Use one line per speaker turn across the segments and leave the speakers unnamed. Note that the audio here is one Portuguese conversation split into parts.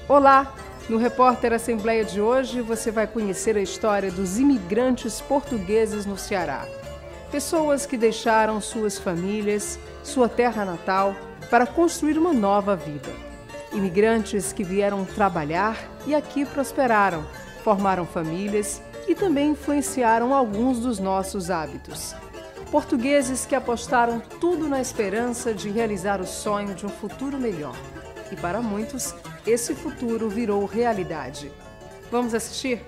Olá! No Repórter Assembleia de hoje você vai conhecer a história dos imigrantes portugueses no Ceará. Pessoas que deixaram suas famílias, sua terra natal, para construir uma nova vida. Imigrantes que vieram trabalhar e aqui prosperaram, formaram famílias e também influenciaram alguns dos nossos hábitos. Portugueses que apostaram tudo na esperança de realizar o sonho de um futuro melhor. E para muitos, esse futuro virou realidade. Vamos assistir?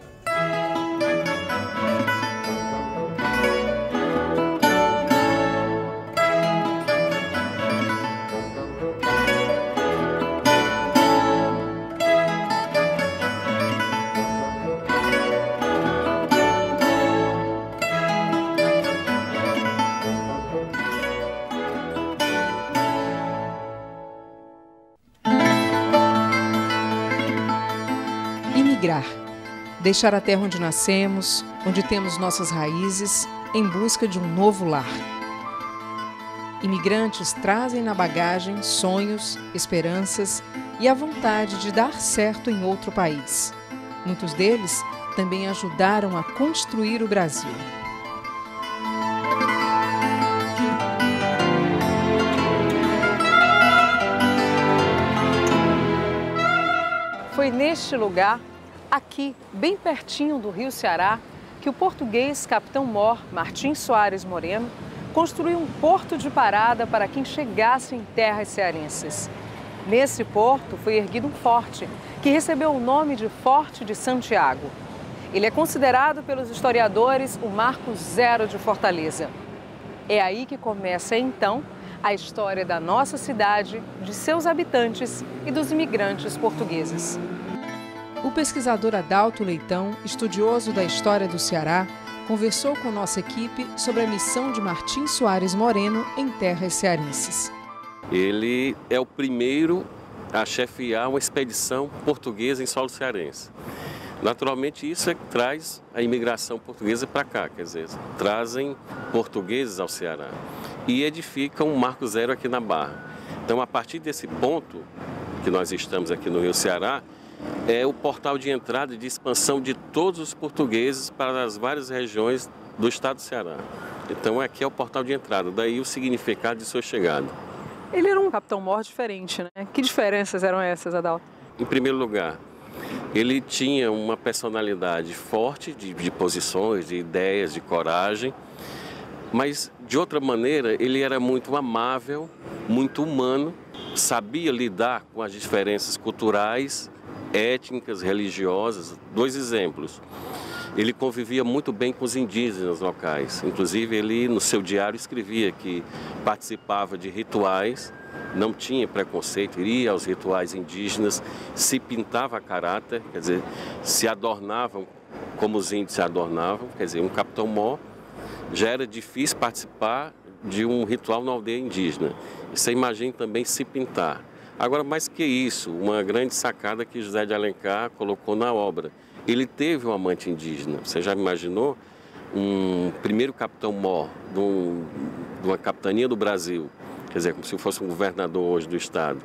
Imigrar. Deixar a terra onde nascemos, onde temos nossas raízes, em busca de um novo lar. Imigrantes trazem na bagagem sonhos, esperanças e a vontade de dar certo em outro país. Muitos deles também ajudaram a construir o Brasil. Foi neste lugar, aqui, bem pertinho do Rio Ceará, que o português capitão-mor Martim Soares Moreno construiu um porto de parada para quem chegasse em terras cearenses. Nesse porto foi erguido um forte, que recebeu o nome de Forte de Santiago. Ele é considerado pelos historiadores o marco zero de Fortaleza. É aí que começa, então, a história da nossa cidade, de seus habitantes e dos imigrantes portugueses. O pesquisador Adalto Leitão, estudioso da história do Ceará, conversou com nossa equipe sobre a missão de Martim Soares Moreno em terras cearenses.
Ele é o primeiro a chefiar uma expedição portuguesa em solo cearense. Naturalmente, isso é que traz a imigração portuguesa para cá, quer dizer, trazem portugueses ao Ceará e edificam um marco zero aqui na Barra. Então, a partir desse ponto que nós estamos aqui no Rio Ceará, é o portal de entrada e de expansão de todos os portugueses para as várias regiões do estado do Ceará. Então, aqui é o portal de entrada, daí o significado de sua chegada.
Ele era um capitão-mor diferente, né? Que diferenças eram essas, Adalto?
Em primeiro lugar, ele tinha uma personalidade forte de posições, de ideias, de coragem, mas de outra maneira ele era muito amável, muito humano, sabia lidar com as diferenças culturais, étnicas, religiosas. Dois exemplos. Ele convivia muito bem com os indígenas locais. Inclusive, ele no seu diário escrevia que participava de rituais, não tinha preconceito, iria aos rituais indígenas, se pintava a caráter, quer dizer, se adornavam como os índios se adornavam, quer dizer, um capitão-mor já era difícil participar de um ritual na aldeia indígena. E você imagina também se pintar. Agora, mais que isso, uma grande sacada que José de Alencar colocou na obra. Ele teve um amante indígena. Você já imaginou um primeiro capitão-mor de uma capitania do Brasil, quer dizer, como se fosse um governador hoje do estado,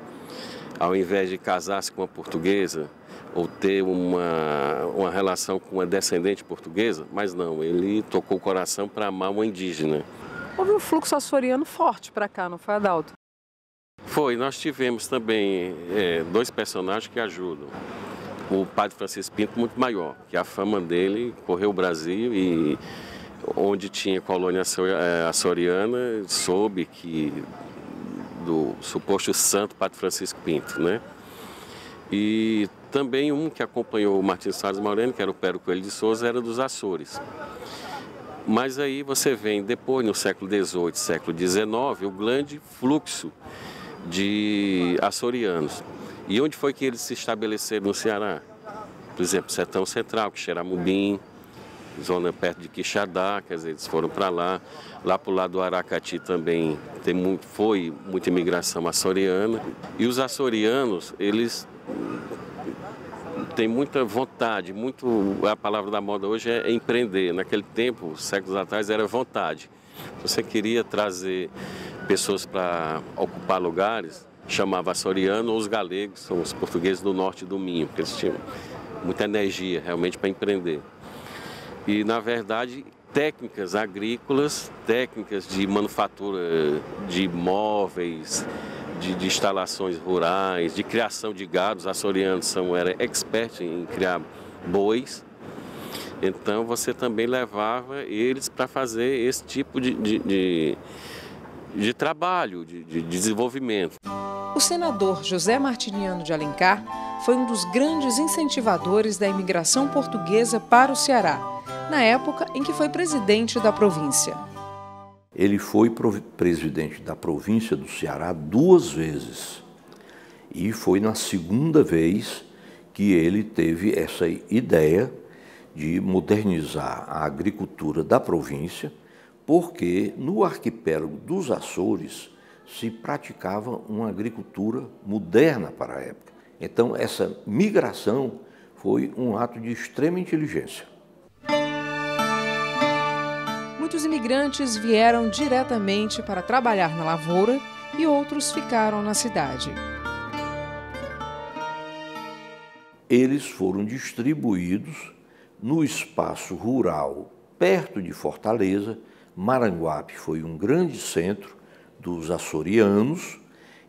ao invés de casar-se com uma portuguesa ou ter uma relação com uma descendente portuguesa? Mas não, ele tocou o coração para amar uma indígena.
Houve um fluxo açoriano forte para cá, não foi, Adalto?
Foi, nós tivemos também dois personagens que ajudam. O padre Francisco Pinto, muito maior, que a fama dele correu o Brasil e onde tinha colônia açoriana, soube que do suposto santo padre Francisco Pinto, né? E também um que acompanhou o Martim Soares Moreno, que era o Pero Coelho de Souza, era dos Açores. Mas aí você vem depois, no século XVIII, século XIX, o grande fluxo de açorianos. E onde foi que eles se estabeleceram no Ceará? Por exemplo, Sertão Central, Quixeramobim, zona perto de Quixadá, quer dizer, eles foram para lá. Lá para o lado do Aracati também foi muita imigração açoriana. E os açorianos, eles têm muita vontade, a palavra da moda hoje é empreender. Naquele tempo, séculos atrás, era vontade. Você queria trazer pessoas para ocupar lugares, chamava açoriano, ou os galegos, são os portugueses do norte do Minho, porque eles tinham muita energia realmente para empreender. E, na verdade, técnicas agrícolas, técnicas de manufatura de móveis, de instalações rurais, de criação de gado. Os açorianos eram expertos em criar bois. Então, você também levava eles para fazer esse tipo de trabalho, de desenvolvimento.
O senador José Martiniano de Alencar foi um dos grandes incentivadores da imigração portuguesa para o Ceará, na época em que foi presidente da província.
Ele foi presidente da província do Ceará 2 vezes. E foi na segunda vez que ele teve essa ideia de modernizar a agricultura da província, porque no arquipélago dos Açores se praticava uma agricultura moderna para a época. Então, essa migração foi um ato de extrema inteligência.
Muitos imigrantes vieram diretamente para trabalhar na lavoura e outros ficaram na cidade.
Eles foram distribuídos no espaço rural perto de Fortaleza. Maranguape foi um grande centro dos açorianos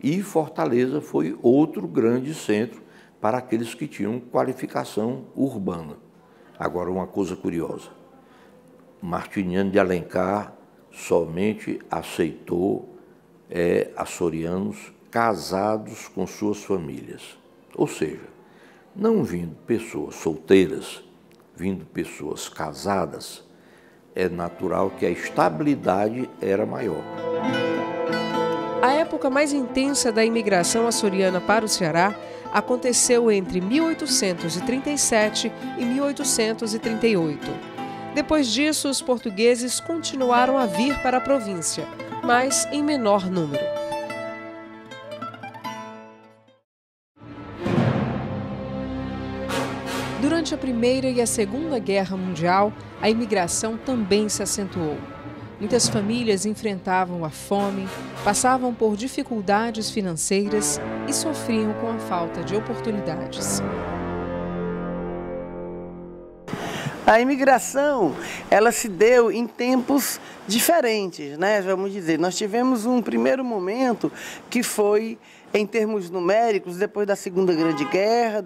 e Fortaleza foi outro grande centro para aqueles que tinham qualificação urbana. Agora, uma coisa curiosa, Martiniano de Alencar somente aceitou açorianos casados com suas famílias. Ou seja, não vindo pessoas solteiras, vindo pessoas casadas, é natural que a estabilidade era maior.
A época mais intensa da imigração açoriana para o Ceará aconteceu entre 1837 e 1838. Depois disso, os portugueses continuaram a vir para a província, mas em menor número. Durante a Primeira e a Segunda Guerra Mundial, a imigração também se acentuou. Muitas famílias enfrentavam a fome, passavam por dificuldades financeiras e sofriam com a falta de oportunidades.
A imigração, ela se deu em tempos diferentes, né? Vamos dizer, nós tivemos um primeiro momento que foi, em termos numéricos, depois da Segunda Grande Guerra,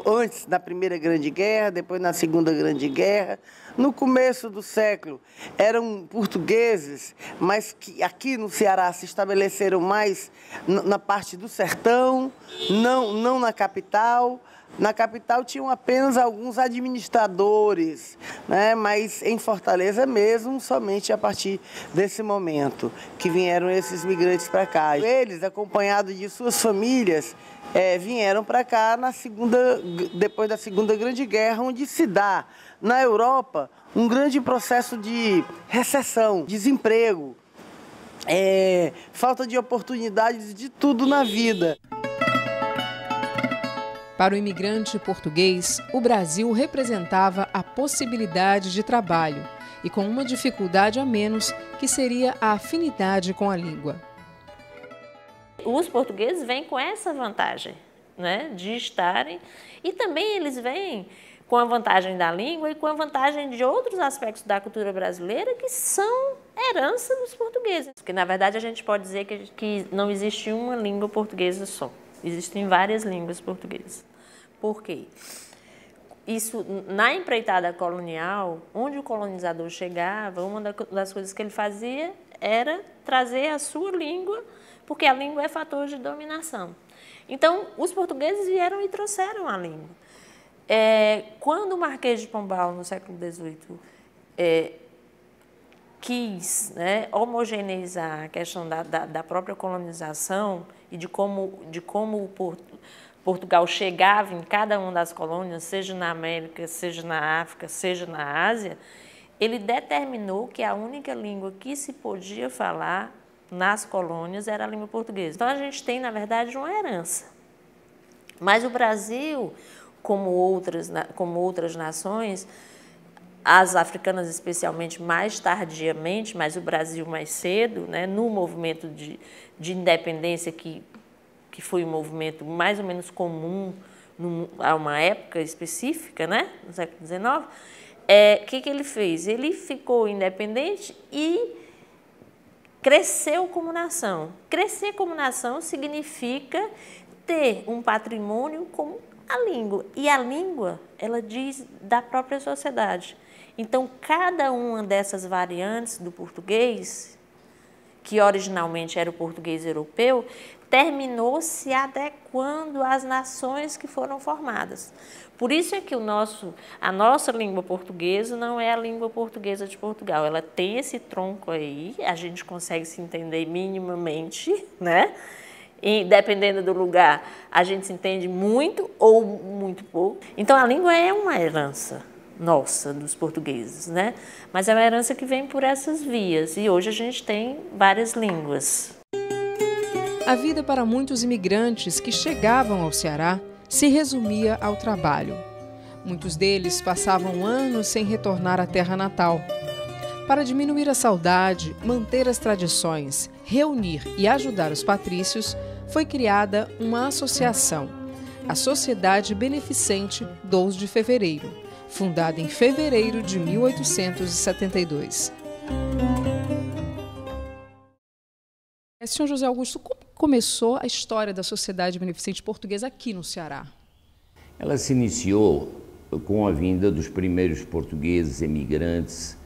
antes da Primeira Grande Guerra, depois na Segunda Grande Guerra. No começo do século eram portugueses, mas que aqui no Ceará se estabeleceram mais na parte do sertão, não na capital. Na capital tinham apenas alguns administradores, né? Mas em Fortaleza mesmo, somente a partir desse momento que vieram esses migrantes para cá. Eles, acompanhados de suas famílias, vieram para cá depois da Segunda Grande Guerra, onde se dá, na Europa, um grande processo de recessão, desemprego, falta de oportunidades de tudo na vida.
Para o imigrante português, o Brasil representava a possibilidade de trabalho e com uma dificuldade a menos, que seria a afinidade com a língua.
Os portugueses vêm com essa vantagem, né, de estarem, e também eles vêm com a vantagem da língua e com a vantagem de outros aspectos da cultura brasileira que são herança dos portugueses. Porque, na verdade, a gente pode dizer que não existe uma língua portuguesa só. Existem várias línguas portuguesas. Por quê? Isso, na empreitada colonial, onde o colonizador chegava, uma das coisas que ele fazia era trazer a sua língua, porque a língua é fator de dominação. Então, os portugueses vieram e trouxeram a língua. Quando o Marquês de Pombal, no século XVIII, quis, né, homogeneizar a questão da própria colonização e de como Portugal chegava em cada uma das colônias, seja na América, seja na África, seja na Ásia, ele determinou que a única língua que se podia falar nas colônias era a língua portuguesa. Então, a gente tem, na verdade, uma herança. Mas o Brasil, como outras nações, as africanas especialmente mais tardiamente, mas o Brasil mais cedo, né, no movimento de independência que foi um movimento mais ou menos comum a uma época específica, né, no século XIX, que ele fez? Ele ficou independente e cresceu como nação. Crescer como nação significa ter um patrimônio como a língua. E a língua, ela diz da própria sociedade. Então, cada uma dessas variantes do português, que originalmente era o português europeu, terminou se adequando às nações que foram formadas. Por isso é que a nossa língua portuguesa não é a língua portuguesa de Portugal. Ela tem esse tronco aí, a gente consegue se entender minimamente, né? E dependendo do lugar, a gente se entende muito ou muito pouco. Então, a língua é uma herança nossa, dos portugueses, né? Mas é uma herança que vem por essas vias, e hoje a gente tem várias línguas.
A vida para muitos imigrantes que chegavam ao Ceará se resumia ao trabalho. Muitos deles passavam anos sem retornar à terra natal. Para diminuir a saudade, manter as tradições, reunir e ajudar os patrícios, foi criada uma associação, a Sociedade Beneficente 12 de Fevereiro, fundada em fevereiro de 1872. Senhor José Augusto, como começou a história da Sociedade Beneficente Portuguesa aqui no Ceará?
Ela se iniciou com a vinda dos primeiros portugueses emigrantes,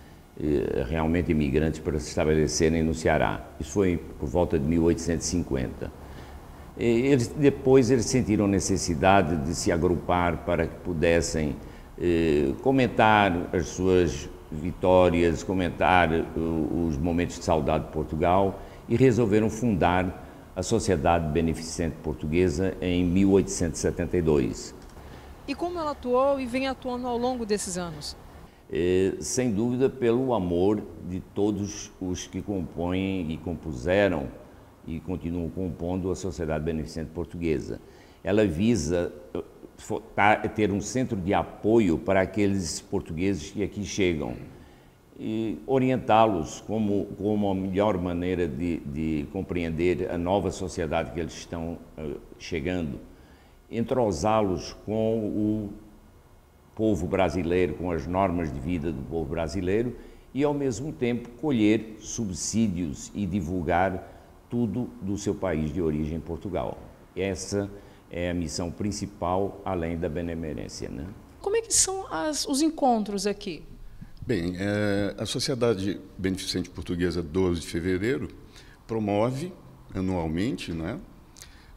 realmente imigrantes, para se estabelecerem no Ceará. Isso foi por volta de 1850. Depois eles sentiram necessidade de se agrupar para que pudessem comentar as suas vitórias, comentar os momentos de saudade de Portugal, e resolveram fundar a Sociedade Beneficente Portuguesa em 1872.
E como ela atuou e vem atuando ao longo desses anos?
Sem dúvida, pelo amor de todos os que compõem e compuseram e continuam compondo a Sociedade Beneficente Portuguesa. Ela visa ter um centro de apoio para aqueles portugueses que aqui chegam e orientá-los como a melhor maneira de compreender a nova sociedade que eles estão chegando, entrosá-los com o povo brasileiro, com as normas de vida do povo brasileiro e, ao mesmo tempo, colher subsídios e divulgar tudo do seu país de origem, Portugal. Essa é a missão principal, além da benemerência, né?
Como é que são os encontros aqui?
Bem, a Sociedade Beneficente Portuguesa 12 de Fevereiro promove anualmente, né,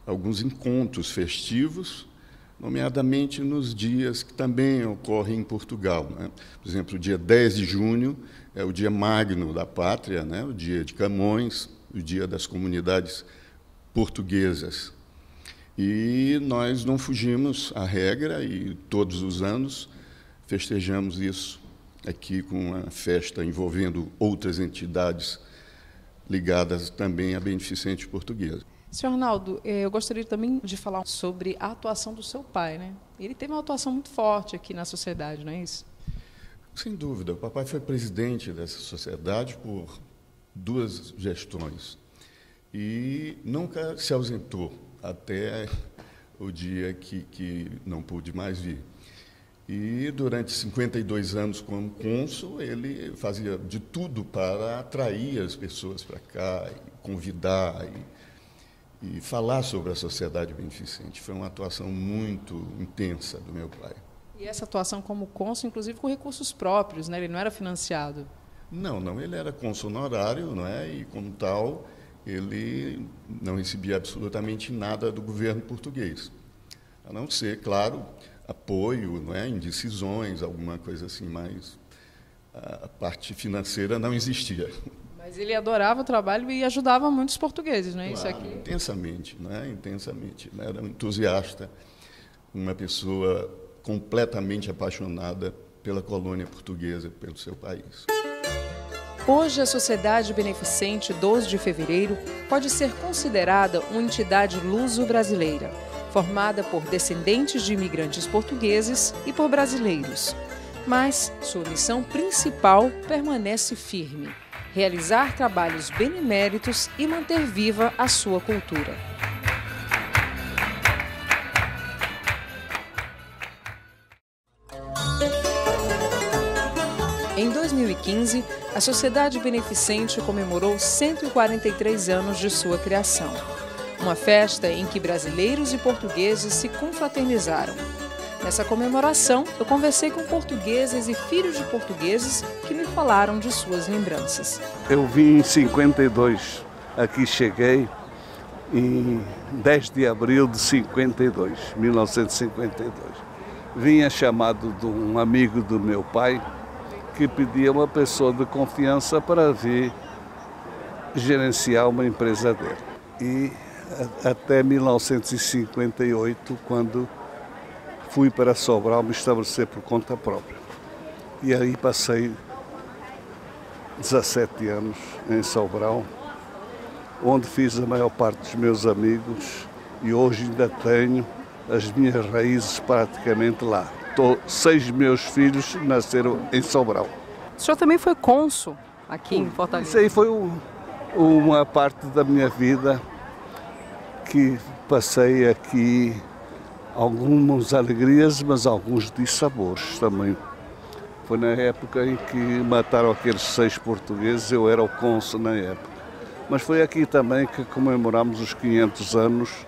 alguns encontros festivos, nomeadamente nos dias que também ocorrem em Portugal, né? Por exemplo, o dia 10 de junho é o dia magno da pátria, né, o dia de Camões, o dia das comunidades portuguesas. E nós não fugimos à regra e todos os anos festejamos isso aqui com uma festa envolvendo outras entidades ligadas também à Beneficente Portuguesa.
Senhor Arnaldo, eu gostaria também de falar sobre a atuação do seu pai, né? Ele teve uma atuação muito forte aqui na sociedade, não é isso?
Sem dúvida. O papai foi presidente dessa sociedade por 2 gestões e nunca se ausentou até o dia que não pude mais vir. E durante 52 anos como cônsul, ele fazia de tudo para atrair as pessoas para cá, e convidar e falar sobre a Sociedade Beneficente. Foi uma atuação muito intensa do meu pai.
E essa atuação como cônsul, inclusive com recursos próprios, né? Ele não era financiado?
Não, ele era cônsul honorário, não é? E como tal, ele não recebia absolutamente nada do governo português, a não ser, claro, apoio, não é, em decisões, alguma coisa assim, mas a parte financeira não existia.
Mas ele adorava o trabalho e ajudava muitos portugueses, não é,
claro,
isso aqui?
Intensamente, não é? Intensamente. Era um entusiasta, uma pessoa completamente apaixonada pela colônia portuguesa, pelo seu país.
Hoje, a Sociedade Beneficente 12 de Fevereiro pode ser considerada uma entidade luso-brasileira, formada por descendentes de imigrantes portugueses e por brasileiros. Mas sua missão principal permanece firme: realizar trabalhos beneméritos e manter viva a sua cultura. Em 2015, a Sociedade Beneficente comemorou 143 anos de sua criação. Uma festa em que brasileiros e portugueses se confraternizaram. Nessa comemoração, eu conversei com portugueses e filhos de portugueses que me falaram de suas lembranças.
Eu vim em 52, aqui cheguei em 10 de abril de 1952. Vinha chamado de um amigo do meu pai, que pedia uma pessoa de confiança para vir gerenciar uma empresa dele. E até 1958, quando fui para Sobral me estabelecer por conta própria. E aí passei 17 anos em Sobral, onde fiz a maior parte dos meus amigos e hoje ainda tenho as minhas raízes praticamente lá. 6 meus filhos nasceram em Sobral.
O senhor também foi cônsul aqui em Fortaleza?
Isso aí foi uma parte da minha vida que passei aqui, algumas alegrias, mas alguns dissabores também. Foi na época em que mataram aqueles 6 portugueses, eu era o cônsul na época. Mas foi aqui também que comemoramos os 500 anos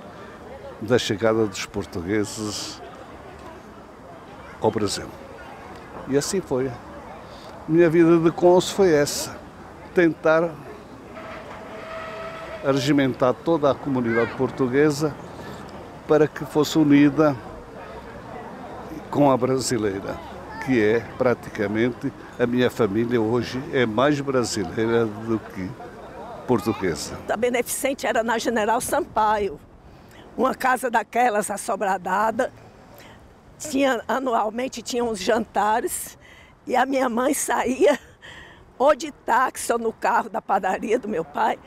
da chegada dos portugueses ao Brasil. E assim foi. Minha vida de cônsul foi essa, tentar regimentar toda a comunidade portuguesa para que fosse unida com a brasileira, que é praticamente a minha família hoje é mais brasileira do que portuguesa.
A Beneficente era na General Sampaio, uma casa daquelas assobradada. Anualmente tinha uns jantares e a minha mãe saía ou de táxi ou no carro da padaria do meu pai,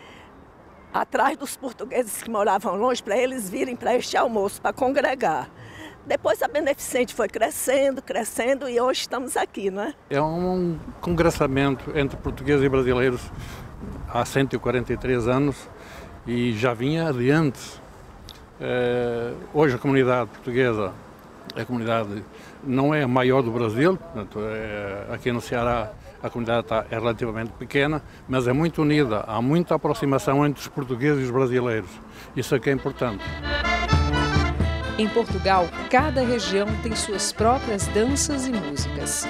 atrás dos portugueses que moravam longe, para eles virem para este almoço, para congregar. Depois a Beneficente foi crescendo, crescendo e hoje estamos aqui, não é?
É um congressamento entre portugueses e brasileiros há 143 anos e já vinha adiante. Hoje a comunidade portuguesa, a comunidade não é a maior do Brasil, portanto, aqui no Ceará a comunidade é relativamente pequena, mas é muito unida, há muita aproximação entre os portugueses e os brasileiros. Isso é que é importante.
Em Portugal, cada região tem suas próprias danças e músicas.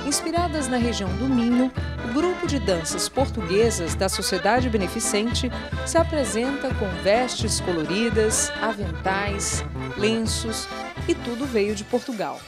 Inspiradas na região do Minho, o grupo de danças portuguesas da Sociedade Beneficente se apresenta com vestes coloridas, aventais, lenços e tudo veio de Portugal.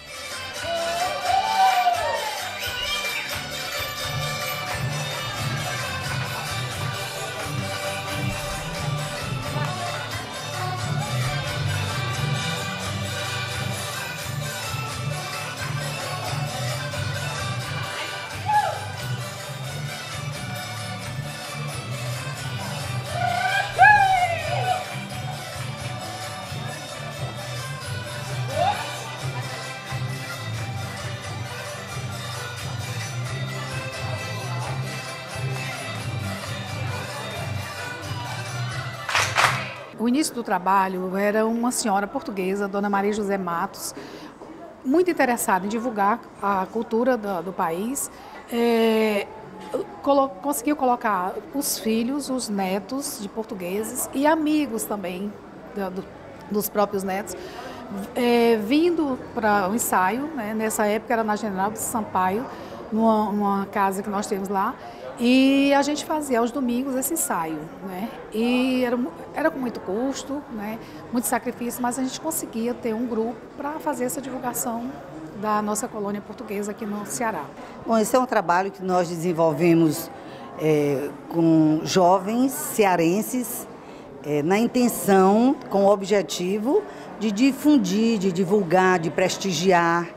O início do trabalho era uma senhora portuguesa, Dona Maria José Matos, muito interessada em divulgar a cultura do país. Conseguiu colocar os filhos, os netos de portugueses e amigos também dos próprios netos, vindo para o ensaio, né? Nessa época era na General Sampaio, numa casa que nós temos lá. E a gente fazia aos domingos esse ensaio, né? E era com muito custo, né? Muito sacrifício, mas a gente conseguia ter um grupo para fazer essa divulgação da nossa colônia portuguesa aqui no Ceará.
Bom, esse é um trabalho que nós desenvolvemos com jovens cearenses, na intenção, com o objetivo de difundir, de divulgar, de prestigiar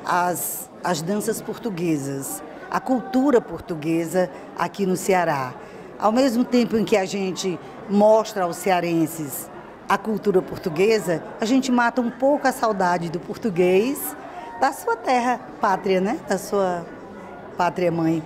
as danças portuguesas, a cultura portuguesa aqui no Ceará. Ao mesmo tempo em que a gente mostra aos cearenses a cultura portuguesa, a gente mata um pouco a saudade do português, da sua terra pátria, né? Da sua pátria mãe.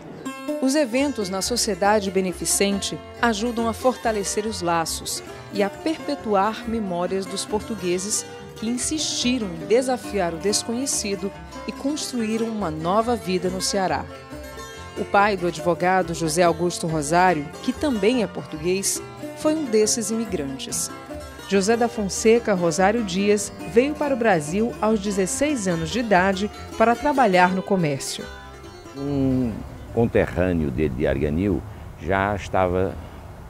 Os eventos na sociedade beneficente ajudam a fortalecer os laços e a perpetuar memórias dos portugueses que insistiram em desafiar o desconhecido e construíram uma nova vida no Ceará. O pai do advogado José Augusto Rosário, que também é português, foi um desses imigrantes. José da Fonseca Rosário Dias veio para o Brasil aos 16 anos de idade para trabalhar no comércio.
Um conterrâneo dele de Arganil já estava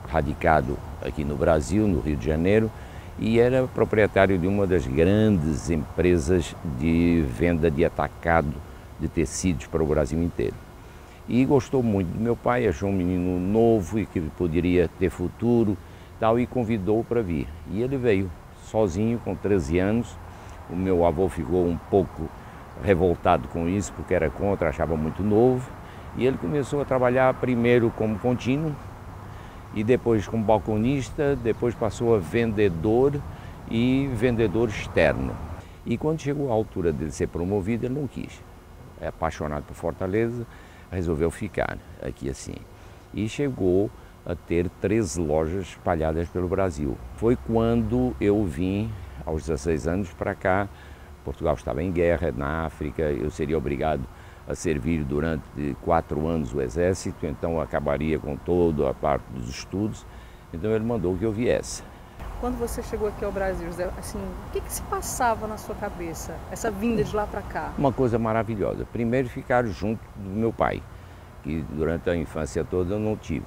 radicado aqui no Brasil, no Rio de Janeiro, e era proprietário de uma das grandes empresas de venda de atacado de tecidos para o Brasil inteiro. E gostou muito do meu pai, achou um menino novo e que poderia ter futuro, tal, e convidou para vir. E ele veio sozinho, com 13 anos. O meu avô ficou um pouco revoltado com isso, porque era contra, achava muito novo. E ele começou a trabalhar primeiro como contínuo, e depois como balconista, depois passou a vendedor e vendedor externo. E quando chegou a altura dele ser promovido, ele não quis. É apaixonado por Fortaleza, resolveu ficar aqui assim. E chegou a ter 13 lojas espalhadas pelo Brasil. Foi quando eu vim, aos 16 anos, para cá. Portugal estava em guerra na África, eu seria obrigado a servir durante 4 anos o exército, então acabaria com toda a parte dos estudos, então ele mandou que eu viesse.
Quando você chegou aqui ao Brasil, José, assim, o que se passava na sua cabeça, essa vinda de lá para cá?
Uma coisa maravilhosa. Primeiro, ficar junto do meu pai, que durante a infância toda eu não tive.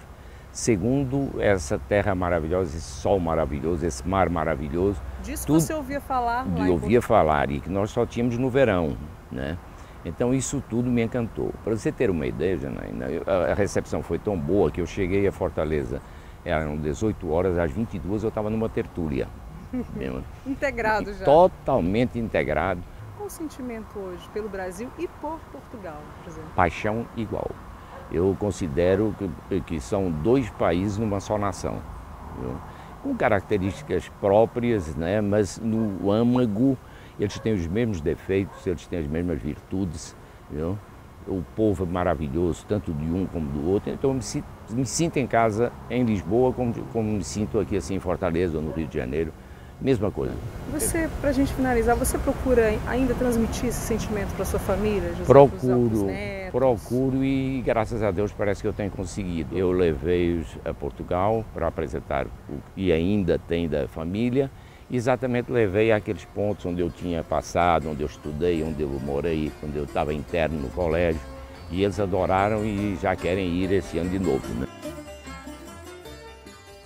Segundo, essa terra maravilhosa, esse sol maravilhoso, esse mar maravilhoso.
Disso que você ouvia falar lá?
Eu ouvia falar, e que nós só tínhamos no verão, né? Então isso tudo me encantou. Para você ter uma ideia, Janaína, a recepção foi tão boa que eu cheguei a Fortaleza, eram 18 horas, às 22 eu estava numa tertúlia.
Integrado já?
Totalmente integrado.
Qual o sentimento hoje pelo Brasil e por Portugal, por exemplo?
Paixão igual. Eu considero que são 2 países numa só nação, viu? Com características próprias, né? Mas no âmago eles têm os mesmos defeitos, eles têm as mesmas virtudes, viu? O povo é maravilhoso, tanto de um como do outro, então eu me sinto em casa em Lisboa como me sinto aqui assim em Fortaleza ou no Rio de Janeiro, mesma coisa.
Você, para a gente finalizar, você procura ainda transmitir esse sentimento para sua família, José?
Procuro e graças a Deus parece que eu tenho conseguido. Eu levei-os a Portugal para apresentar o que ainda tem da família. Exatamente levei àqueles pontos onde eu tinha passado, onde eu estudei, onde eu morei, quando eu estava interno no colégio. E eles adoraram e já querem ir esse ano de novo, né?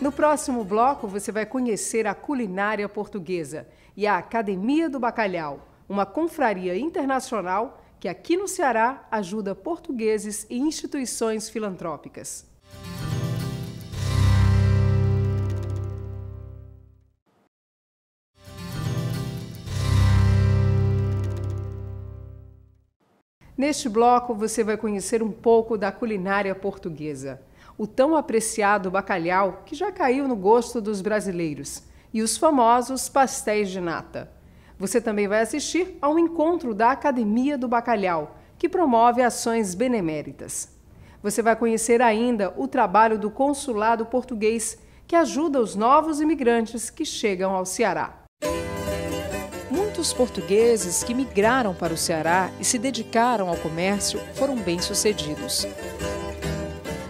No próximo bloco, você vai conhecer a culinária portuguesa e a Academia do Bacalhau, uma confraria internacional que aqui no Ceará ajuda portugueses e instituições filantrópicas. Neste bloco, você vai conhecer um pouco da culinária portuguesa. O tão apreciado bacalhau, que já caiu no gosto dos brasileiros, e os famosos pastéis de nata. Você também vai assistir a um encontro da Academia do Bacalhau, que promove ações beneméritas. Você vai conhecer ainda o trabalho do Consulado Português, que ajuda os novos imigrantes que chegam ao Ceará. Muitos portugueses que migraram para o Ceará e se dedicaram ao comércio foram bem-sucedidos.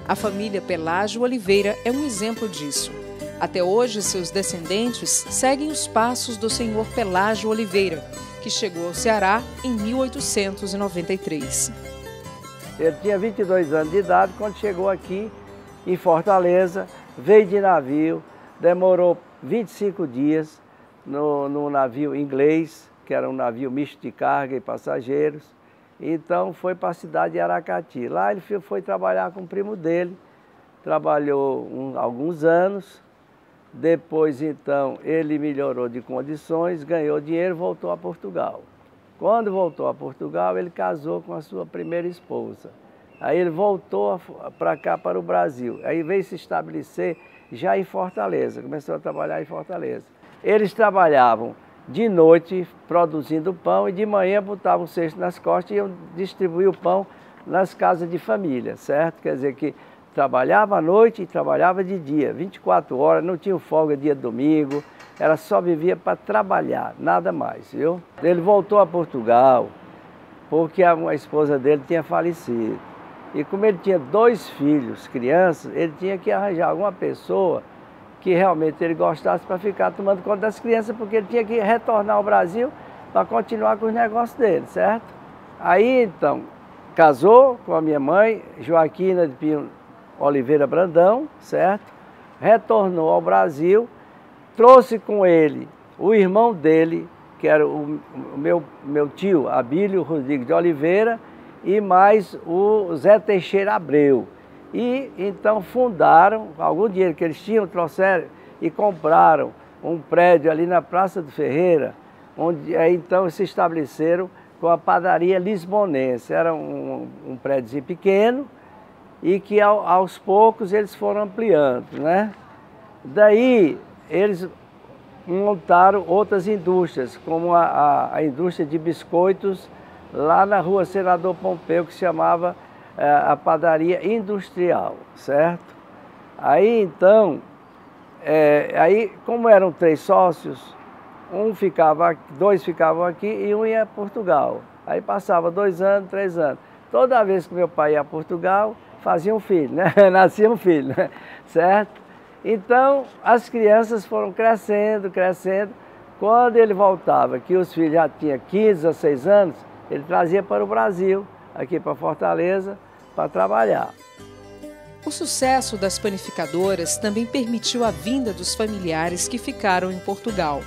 A família Pelágio Oliveira é um exemplo disso. Até hoje, seus descendentes seguem os passos do senhor Pelágio Oliveira, que chegou ao Ceará em 1893.
Ele tinha 22 anos de idade quando chegou aqui em Fortaleza, veio de navio, demorou 25 dias no navio inglês, que era um navio misto de carga e passageiros. Então foi para a cidade de Aracati. Lá ele foi trabalhar com o primo dele, trabalhou alguns anos. Depois, então, ele melhorou de condições, ganhou dinheiro e voltou a Portugal. Quando voltou a Portugal, ele casou com a sua primeira esposa. Aí ele voltou para cá, para o Brasil. Aí veio se estabelecer já em Fortaleza, começou a trabalhar em Fortaleza. Eles trabalhavam de noite produzindo pão e de manhã botavam o cesto nas costas e iam distribuir o pão nas casas de família, certo? Quer dizer que trabalhava à noite e trabalhava de dia, 24 horas, não tinha folga dia de domingo, ela só vivia para trabalhar, nada mais, viu? Ele voltou a Portugal porque a esposa dele tinha falecido. E como ele tinha 2 filhos, crianças, ele tinha que arranjar alguma pessoa que realmente ele gostasse para ficar tomando conta das crianças, porque ele tinha que retornar ao Brasil para continuar com os negócios dele, certo? Aí, então, casou com a minha mãe, Joaquina de Pinho Oliveira Brandão, certo? Retornou ao Brasil, trouxe com ele o irmão dele, que era o meu tio, Abílio Rodrigues de Oliveira, e mais o Zé Teixeira Abreu. E então fundaram, algum dinheiro que eles tinham, trouxeram e compraram um prédio ali na Praça do Ferreira, onde então se estabeleceram com a padaria lisbonense. Era um prédio pequeno e que aos poucos eles foram ampliando, né? Daí eles montaram outras indústrias, como a indústria de biscoitos lá na rua Senador Pompeu, que se chamava a padaria industrial, certo? Aí então, como eram 3 sócios, 2 ficavam aqui e um ia a Portugal. Aí passava 2 anos, 3 anos. Toda vez que meu pai ia a Portugal, fazia um filho, né? Nascia um filho, né? Certo? Então, as crianças foram crescendo, crescendo. Quando ele voltava, que os filhos já tinham 15 a 6 anos, ele trazia para o Brasil, aqui para Fortaleza, para trabalhar.
O sucesso das panificadoras também permitiu a vinda dos familiares que ficaram em Portugal.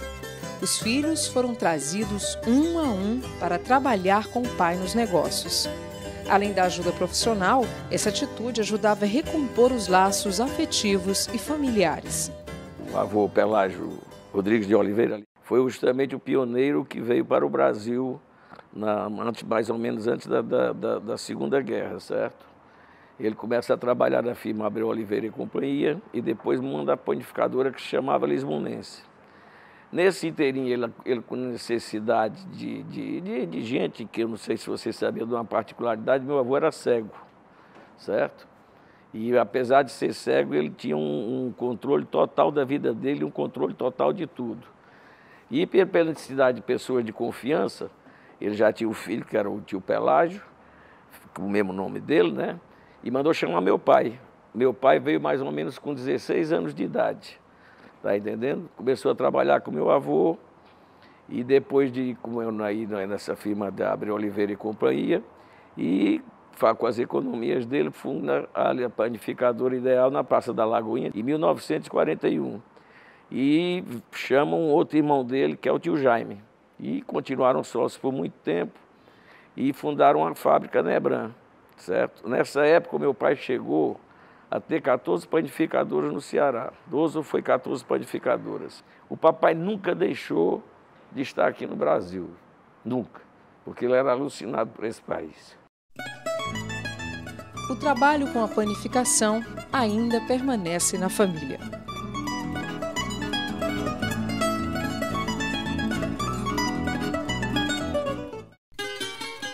Os filhos foram trazidos um a um para trabalhar com o pai nos negócios. Além da ajuda profissional, essa atitude ajudava a recompor os laços afetivos e familiares.
O avô Pelágio Rodrigues de Oliveira foi justamente o pioneiro que veio para o Brasil mais ou menos antes da Segunda Guerra, certo? Ele começa a trabalhar na firma Abreu Oliveira e Companhia e depois manda a panificadora que se chamava Lisbonense. Nesse inteirinho, ele com necessidade de gente, que eu não sei se você sabia de uma particularidade, meu avô era cego, certo? E apesar de ser cego, ele tinha um controle total da vida dele, um controle total de tudo. E pela necessidade de pessoas de confiança, ele já tinha o filho, que era o tio Pelágio, com o mesmo nome dele, né? E mandou chamar meu pai. Meu pai veio mais ou menos com 16 anos de idade. Tá entendendo? Começou a trabalhar com meu avô e depois como eu aí nessa firma da Abreu Oliveira e Companhia, e com as economias dele, funda a panificadora Ideal na Praça da Lagoinha em 1941. E chamam outro irmão dele, que é o tio Jaime. E continuaram sócios por muito tempo e fundaram a fábrica Nebran, certo? Nessa época, meu pai chegou a ter 14 panificadoras no Ceará. 12 foi 14 panificadoras. O papai nunca deixou de estar aqui no Brasil, nunca, porque ele era alucinado por esse país.
O trabalho com a panificação ainda permanece na família.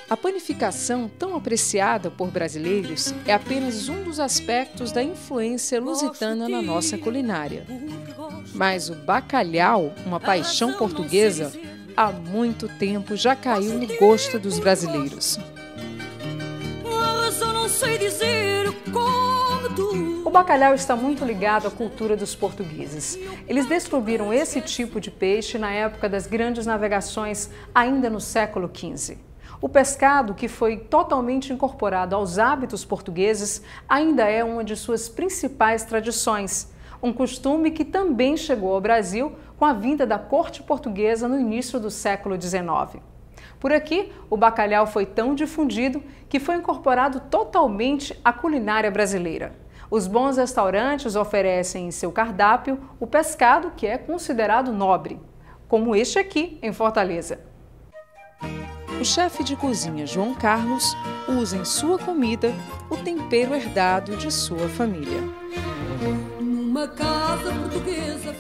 A panificação, tão apreciada por brasileiros, é apenas um dos aspectos da influência lusitana na nossa culinária. Mas o bacalhau, uma paixão portuguesa, há muito tempo já caiu no gosto dos brasileiros. O bacalhau está muito ligado à cultura dos portugueses. Eles descobriram esse tipo de peixe na época das grandes navegações, ainda no século XV. O pescado, que foi totalmente incorporado aos hábitos portugueses, ainda é uma de suas principais tradições. Um costume que também chegou ao Brasil com a vinda da corte portuguesa no início do século XIX. Por aqui, o bacalhau foi tão difundido que foi incorporado totalmente à culinária brasileira. Os bons restaurantes oferecem em seu cardápio o pescado que é considerado nobre, como este aqui em Fortaleza. O chefe de cozinha João Carlos usa em sua comida o tempero herdado de sua família.
Numa casa portuguesa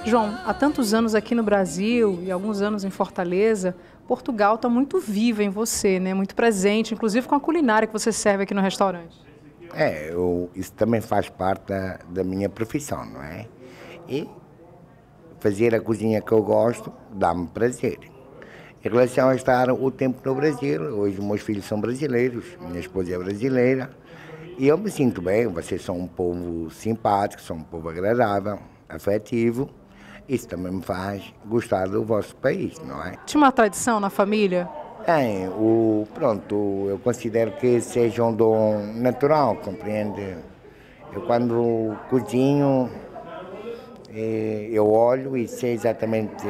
João, há tantos anos aqui no Brasil e alguns anos em Fortaleza, Portugal está muito viva em você, né? Muito presente, inclusive com a culinária que você serve aqui no restaurante.
Isso também faz parte da minha profissão, não é? E fazer a cozinha que eu gosto dá-me prazer. Em relação a estar o tempo no Brasil, hoje meus filhos são brasileiros, minha esposa é brasileira, e eu me sinto bem, vocês são um povo simpático, são um povo agradável, afetivo. Isso também me faz gostar do vosso país, não é?
Tinha uma tradição na família?
Eu considero que seja um dom natural, compreende? Eu quando cozinho, eu olho e sei exatamente,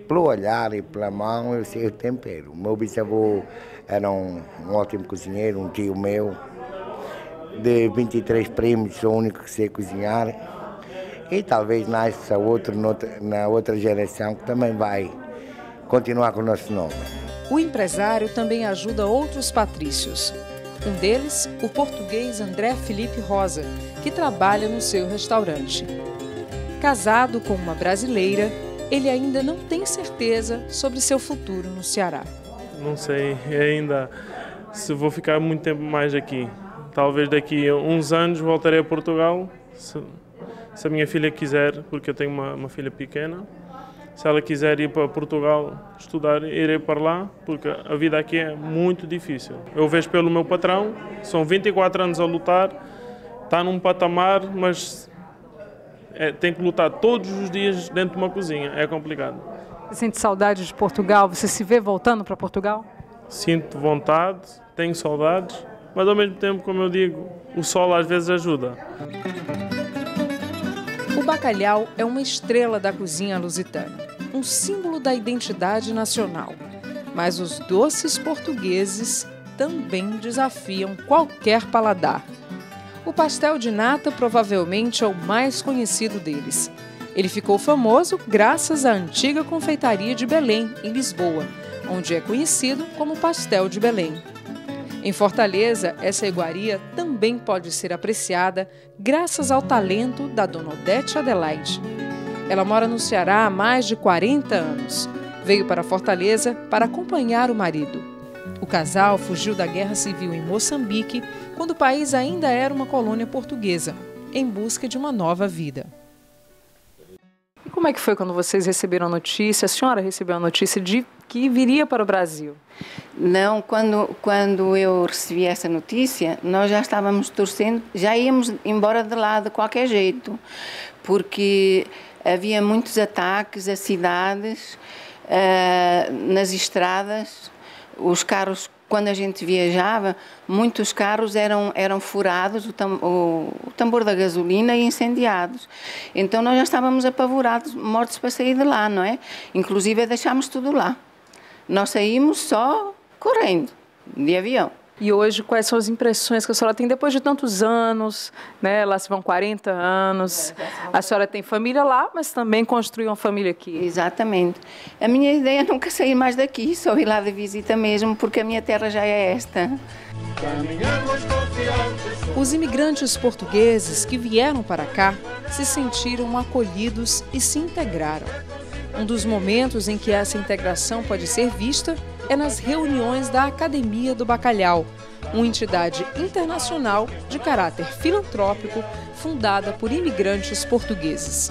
pelo olhar e pela mão, eu sei o tempero. O meu bisavô era um ótimo cozinheiro, um tio meu. De 23 primos, sou o único que sei cozinhar. E talvez nasça outro na outra geração que também vai continuar com o nosso nome.
O empresário também ajuda outros patrícios. Um deles, o português André Felipe Rosa, que trabalha no seu restaurante. Casado com uma brasileira, ele ainda não tem certeza sobre seu futuro no Ceará.
Não sei ainda se vou ficar muito tempo mais aqui. Talvez daqui a uns anos voltarei a Portugal, se a minha filha quiser, porque eu tenho uma filha pequena. Se ela quiser ir para Portugal estudar, irei para lá, porque a vida aqui é muito difícil. Eu vejo pelo meu patrão, são 24 anos a lutar, está num patamar, mas tem que lutar todos os dias dentro de uma cozinha, é complicado.
Você sente saudade de Portugal? Você se vê voltando para Portugal?
Sinto vontade, tenho saudades, mas ao mesmo tempo, como eu digo, o sol às vezes ajuda.
O bacalhau é uma estrela da cozinha lusitana, um símbolo da identidade nacional. Mas os doces portugueses também desafiam qualquer paladar. O pastel de nata provavelmente é o mais conhecido deles. Ele ficou famoso graças à antiga confeitaria de Belém, em Lisboa, onde é conhecido como pastel de Belém. Em Fortaleza, essa iguaria também pode ser apreciada graças ao talento da dona Odete Adelaide. Ela mora no Ceará há mais de 40 anos. Veio para Fortaleza para acompanhar o marido. O casal fugiu da Guerra Civil em Moçambique, quando o país ainda era uma colônia portuguesa, em busca de uma nova vida. E como é que foi quando vocês receberam a notícia, a senhora recebeu a notícia de que viria para o Brasil?
Não, quando eu recebi essa notícia, nós já estávamos torcendo, já íamos embora de lá de qualquer jeito, porque havia muitos ataques a cidades, nas estradas, os carros, quando a gente viajava, muitos carros eram furados, o tambor da gasolina, e incendiados. Então nós já estávamos apavorados, mortos para sair de lá, não é? Inclusive deixámos tudo lá. Nós saímos só correndo, de avião.
E hoje, quais são as impressões que a senhora tem depois de tantos anos, né? Lá se vão 40 anos, a senhora tem família lá, mas também construiu uma família aqui.
Exatamente. A minha ideia é nunca sair mais daqui, só ir lá de visita mesmo, porque a minha terra já é esta.
Os imigrantes portugueses que vieram para cá se sentiram acolhidos e se integraram. Um dos momentos em que essa integração pode ser vista é nas reuniões da Academia do Bacalhau, uma entidade internacional de caráter filantrópico fundada por imigrantes portugueses.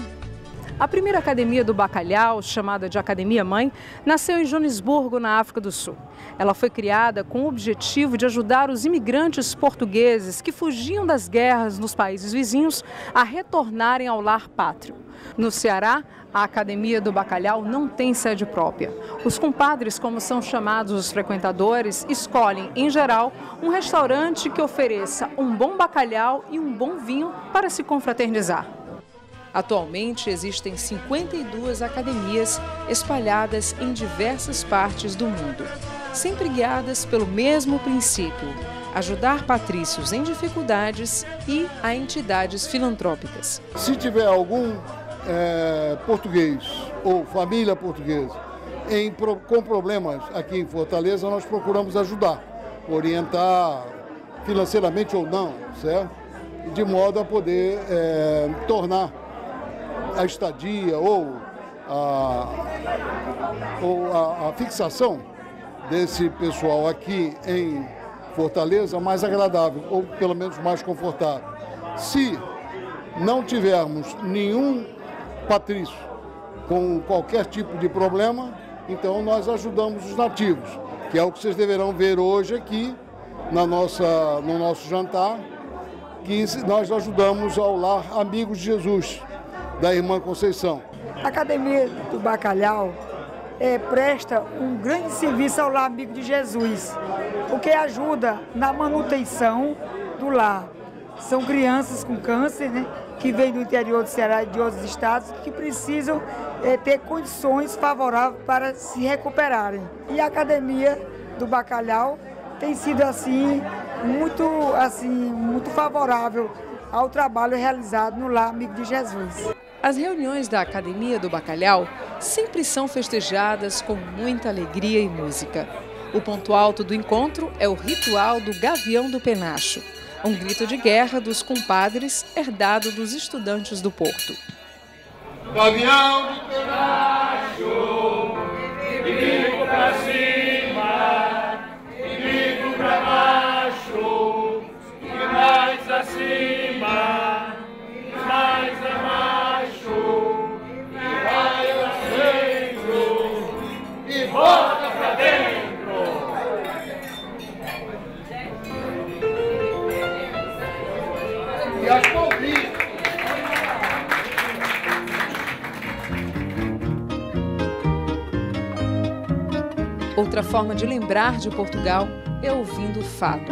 A primeira Academia do Bacalhau, chamada de Academia Mãe, nasceu em Joanesburgo, na África do Sul. Ela foi criada com o objetivo de ajudar os imigrantes portugueses que fugiam das guerras nos países vizinhos a retornarem ao lar pátrio. No Ceará, a Academia do Bacalhau não tem sede própria. Os compadres, como são chamados os frequentadores, escolhem, em geral, um restaurante que ofereça um bom bacalhau e um bom vinho para se confraternizar. Atualmente, existem 52 academias espalhadas em diversas partes do mundo, sempre guiadas pelo mesmo princípio: ajudar patrícios em dificuldades e a entidades filantrópicas.
Se tiver algum português ou família portuguesa com problemas aqui em Fortaleza, nós procuramos ajudar, orientar financeiramente ou não, certo? De modo a poder tornar a estadia ou a fixação desse pessoal aqui em Fortaleza mais agradável, ou pelo menos mais confortável. Se não tivermos nenhum patrício com qualquer tipo de problema, então nós ajudamos os nativos, que é o que vocês deverão ver hoje aqui no nosso jantar, que nós ajudamos ao Lar Amigos de Jesus, da Irmã Conceição.
A Academia do Bacalhau presta um grande serviço ao Lar Amigo de Jesus, porque ajuda na manutenção do lar. São crianças com câncer, né, que vêm do interior do Ceará e de outros estados, que precisam ter condições favoráveis para se recuperarem. E a Academia do Bacalhau tem sido muito favorável ao trabalho realizado no Lar Amigo de Jesus.
As reuniões da Academia do Bacalhau sempre são festejadas com muita alegria e música. O ponto alto do encontro é o ritual do Gavião do Penacho, um grito de guerra dos compadres herdado dos estudantes do Porto.
Gavião do Penacho, inimigo pra cima, inimigo pra baixo, e mais acima, e mais abaixo, e vai pra dentro, e volta pra dentro. E as palminhas.
Outra forma de lembrar de Portugal é ouvindo o fado,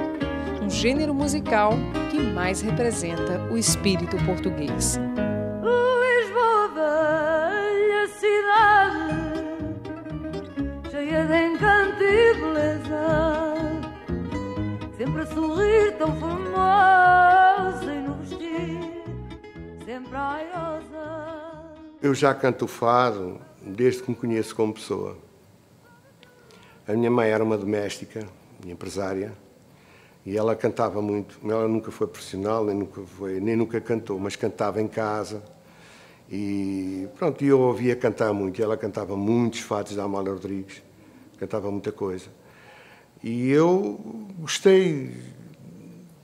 um gênero musical que mais representa o espírito português.
Lisboa, velha cidade, cheia de encanto e beleza, sempre a sorrir tão formosa e no vestir sempre aiosa.
Eu já canto fado desde que me conheço como pessoa. A minha mãe era uma doméstica, empresária, e ela cantava muito. Ela nunca foi profissional, nem nunca cantou, mas cantava em casa. E pronto, eu ouvia cantar muito. E ela cantava muitos fados da Amália Rodrigues, cantava muita coisa. E eu gostei,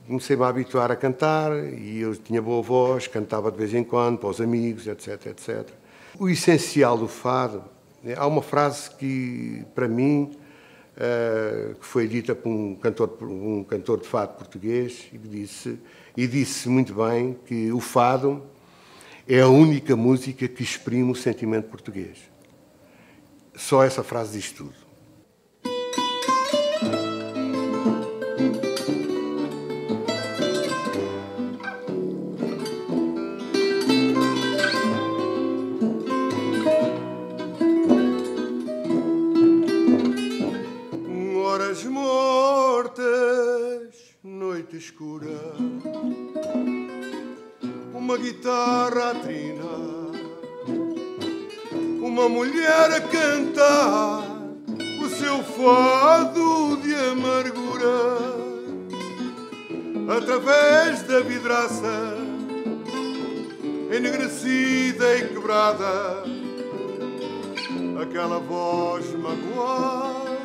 comecei-me a habituar a cantar, e eu tinha boa voz, cantava de vez em quando para os amigos, etc, etc. O essencial do fado, há uma frase que, para mim, que foi dita por um cantor de fado português, e disse muito bem que o fado é a única música que exprime o sentimento português. Só essa frase diz tudo.
Escura, uma guitarra a trinar, uma mulher a cantar o seu fado de amargura, através da vidraça enegrecida e quebrada, aquela voz magoada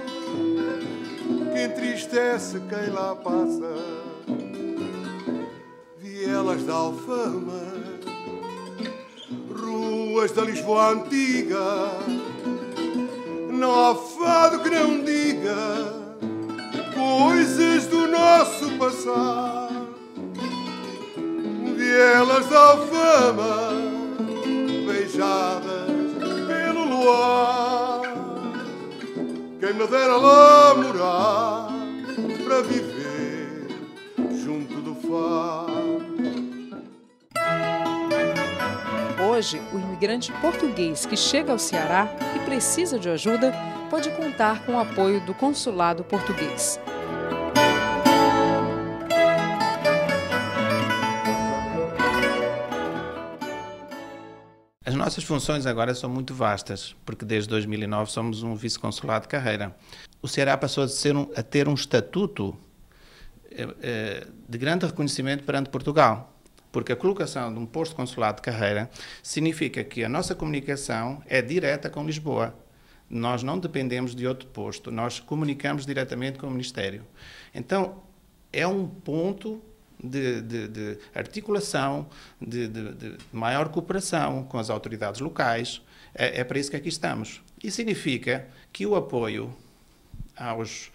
que entristece quem lá passa. Vielas da Alfama, ruas da Lisboa antiga, não há fado que não diga coisas do nosso passado. Vielas da Alfama, beijadas pelo luar, quem me dera lá morar para viver junto do fado.
Hoje, o imigrante português que chega ao Ceará e precisa de ajuda pode contar com o apoio do Consulado Português.
As nossas funções agora são muito vastas, porque desde 2009 somos um vice-consulado de carreira. O Ceará passou a ter um estatuto de grande reconhecimento perante Portugal. Porque a colocação de um posto consulado de carreira significa que a nossa comunicação é direta com Lisboa. Nós não dependemos de outro posto, nós comunicamos diretamente com o Ministério. Então, é um ponto de articulação, de maior cooperação com as autoridades locais. É para isso que aqui estamos. E significa que o apoio aos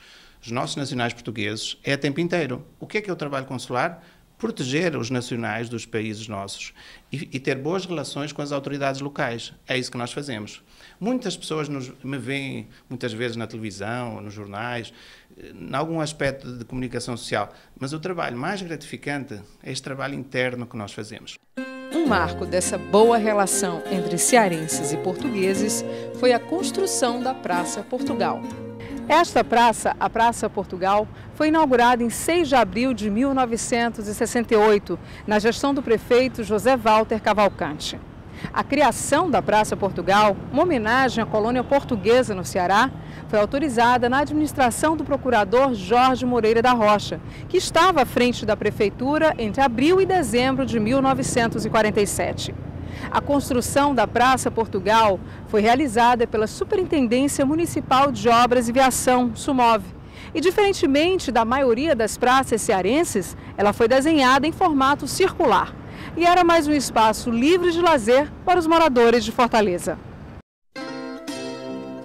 nossos nacionais portugueses é a tempo inteiro. O que é o trabalho consular? Proteger os nacionais dos países nossos e ter boas relações com as autoridades locais. É isso que nós fazemos. Muitas pessoas me veem, muitas vezes na televisão, nos jornais, em algum aspecto de comunicação social, mas o trabalho mais gratificante é este trabalho interno que nós fazemos.
Um marco dessa boa relação entre cearenses e portugueses foi a construção da Praça Portugal. Esta praça, a Praça Portugal, foi inaugurada em 6 de abril de 1968, na gestão do prefeito José Walter Cavalcante. A criação da Praça Portugal, uma homenagem à colônia portuguesa no Ceará, foi autorizada na administração do procurador Jorge Moreira da Rocha, que estava à frente da prefeitura entre abril e dezembro de 1947. A construção da Praça Portugal foi realizada pela Superintendência Municipal de Obras e Viação, SUMOV. E, diferentemente da maioria das praças cearenses, ela foi desenhada em formato circular. E era mais um espaço livre de lazer para os moradores de Fortaleza.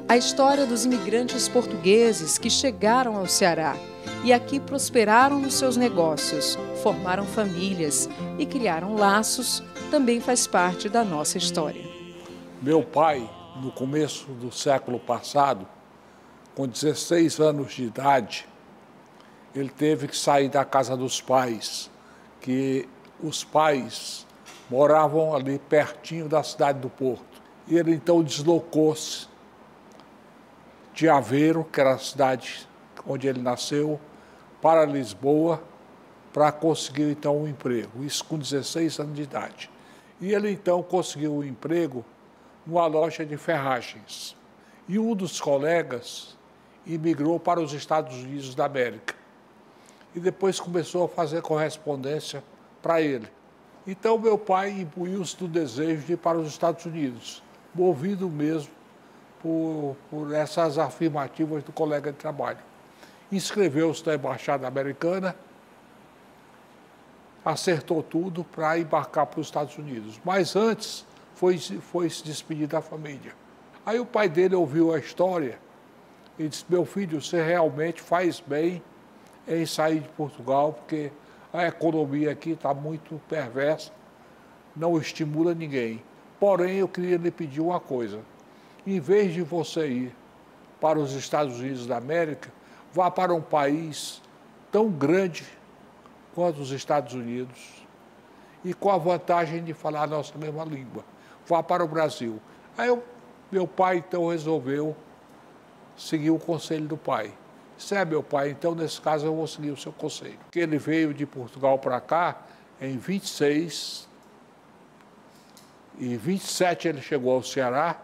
A história dos imigrantes portugueses que chegaram ao Ceará e aqui prosperaram nos seus negócios, formaram famílias e criaram laços também faz parte da nossa história.
Meu pai, no começo do século passado, com 16 anos de idade, ele teve que sair da casa dos pais, que os pais moravam ali pertinho da cidade do Porto. E ele então deslocou-se de Aveiro, que era a cidade onde ele nasceu, para Lisboa, para conseguir então um emprego, isso com 16 anos de idade. E ele então conseguiu um emprego numa loja de ferragens. E um dos colegas imigrou para os Estados Unidos da América. E depois começou a fazer correspondência para ele. Então meu pai imbuiu-se do desejo de ir para os Estados Unidos, movido mesmo por essas afirmativas do colega de trabalho. Inscreveu-se na Embaixada Americana, acertou tudo para embarcar para os Estados Unidos. Mas antes foi se despedir da família. Aí o pai dele ouviu a história e disse: meu filho, você realmente faz bem em sair de Portugal, porque a economia aqui está muito perversa, não estimula ninguém. Porém, eu queria lhe pedir uma coisa. Em vez de você ir para os Estados Unidos da América, vá para um país tão grande quanto os Estados Unidos e com a vantagem de falar a nossa mesma língua. Vá para o Brasil. Aí meu pai, então, resolveu seguir o conselho do pai. Se é meu pai, então, nesse caso, eu vou seguir o seu conselho. Porque ele veio de Portugal para cá em 26, e 27 ele chegou ao Ceará,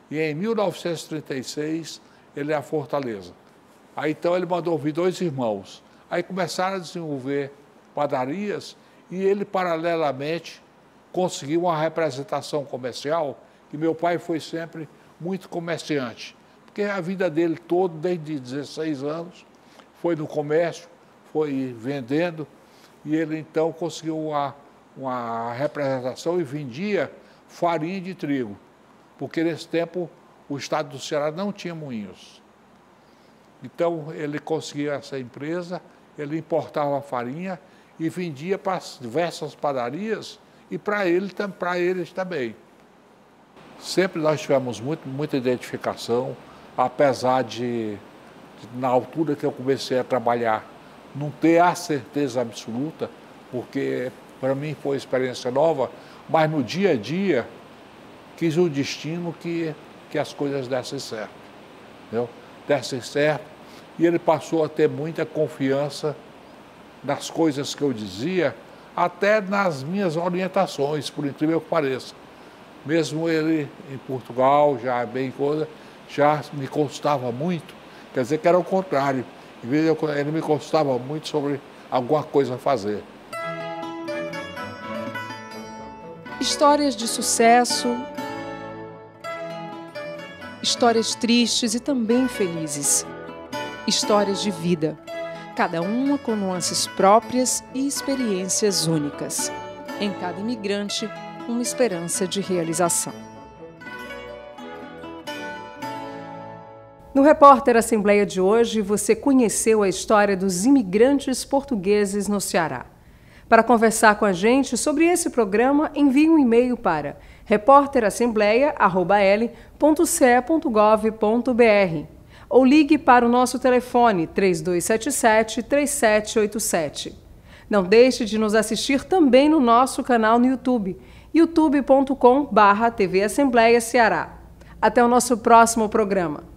e em 1936 ele é a Fortaleza. Aí, então, ele mandou vir 2 irmãos. Aí começaram a desenvolver padarias e ele, paralelamente, conseguiu uma representação comercial, e meu pai foi sempre muito comerciante. Porque a vida dele toda, desde 16 anos, foi no comércio, foi vendendo, e ele então conseguiu uma representação e vendia farinha de trigo, porque nesse tempo o estado do Ceará não tinha moinhos. Então ele conseguia essa empresa, ele importava a farinha e vendia para as diversas padarias e para eles também. Sempre nós tivemos muita identificação, apesar de, na altura que eu comecei a trabalhar, não ter a certeza absoluta, porque para mim foi uma experiência nova, mas no dia a dia quis o destino que as coisas dessem certo, entendeu? Dessem certo, e ele passou a ter muita confiança nas coisas que eu dizia, até nas minhas orientações, por incrível que pareça. Mesmo ele em Portugal, já bem coisa, já me consultava muito, quer dizer que era o contrário. Em vez de ele me consultava muito sobre alguma coisa a fazer.
Histórias de sucesso, histórias tristes e também felizes. Histórias de vida, cada uma com nuances próprias e experiências únicas. Em cada imigrante, uma esperança de realização. No Repórter Assembleia de hoje, você conheceu a história dos imigrantes portugueses no Ceará. Para conversar com a gente sobre esse programa, envie um e-mail para reporterassembleia@l.ce.gov.br ou ligue para o nosso telefone 3277-3787. Não deixe de nos assistir também no nosso canal no YouTube, youtube.com/TV Assembleia Ceará. Até o nosso próximo programa.